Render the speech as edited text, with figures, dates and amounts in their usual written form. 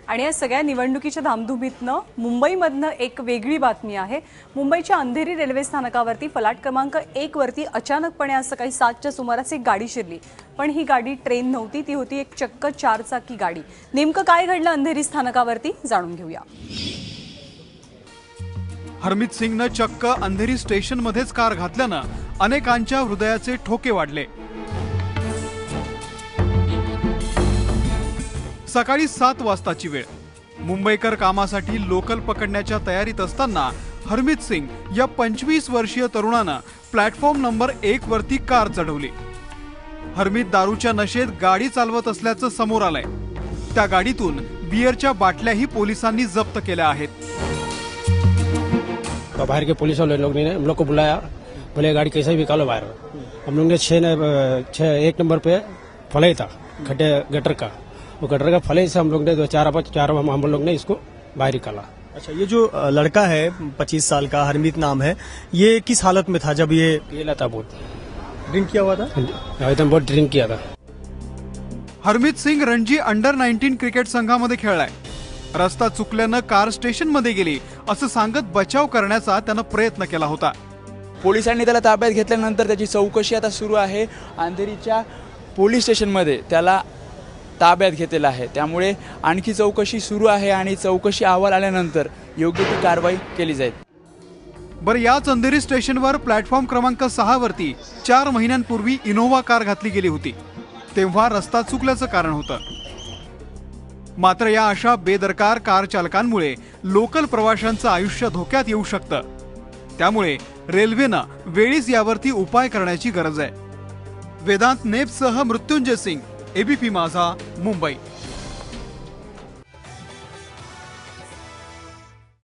आणि या सगळ्या निवडणुकीच्या धामधुमीतनं मुंबईमधनं एक वेगळी बातमी आहे। मुंबईच्या अंधेरी रेल्वे स्थानकावरती फलाट क्रमांक 1 वरती अचानकपणे आज सकाळी 7च्या सुमारास एक गाडी शिरली। पण ही गाडी ट्रेन नव्हती, ती होती एक चक्क 4 चाकी गाडी। नेमकं काय घडलं अंधेरी स्थानकावरती जाणून घेऊया। हरमीत सिंगनं चक्क अंधेरी स्टेशन मध्येच कार घातल्यानं अनेकांच्या हृदयाचे ठोके वाढले। सकाळी 7 वाजताची वेळ। मुंबईकर कामासाठी लोकल पकडण्याच्या तयारीत असताना हरमीत सिंग या 25 वर्षीय तरुणानं प्लॅटफॉर्म नंबर 1 वरती कार चढवली। हरमीत दारूच्या नशेत गाडी चालवत असल्याचं समोर आलंय। त्या गाडीतून बियरच्या बाटल्याही पोलिसांनी जप्त केल्या आहेत। बाहर के पुलिस वाले लोग ने हम लोग को बुलाया, बोले गाड़ी कैसे भी निकालो बाहर। हम लोग ने 1 नंबर पे फलाई था गटर का, वो गटर का फलाई से हम लोग ने चार हम लोग ने इसको बाहर निकाला। अच्छा, ये जो लड़का है 25 साल का हरमीत नाम है, ये किस हालत में था जब ये पीला था? बहुत ड्रिंक किया हुआ था। एकदम बहुत ड्रिंक किया था। हरमीत सिंग रणजी अंडर 19 क्रिकेट संघामध्ये खेळलाय। रस्ता चुकल्यानं कार स्टेशन मध्ये गेली असं सांगत बचाव करण्याचा त्यानं प्रयत्न केला होता। पोलिसांनी त्याला ताब्यात घेतल्यानंतर त्याची चौकशी आता सुरू आहे। अंधेरीच्या पोलीस स्टेशनमध्ये त्याला ताब्यात घेतलेलं आहे, त्यामुळे आणखी चौकशी सुरू आहे आणि चौकशी अहवाल आल्यानंतर योग्य ती कारवाई केली जाईल। बरं, याच अंधेरी स्टेशनवर प्लॅटफॉर्म क्रमांक 6 वरती 4 महिन्यांपूर्वी इनोव्हा कार घातली गेली होती। तेव्हा रस्ता चुकल्याचं कारण होतं। मात्र या अशा बेदरकार कार चालकांमुळे लोकल प्रवाशांचं आयुष्य धोक्यात येऊ शकतं। त्यामुळे रेल्वेनं वेळीच यावरती उपाय करण्याची गरज आहे। वेदांत नेपसह मृत्युंजय सिंग, एबीपी माझा, मुंबई।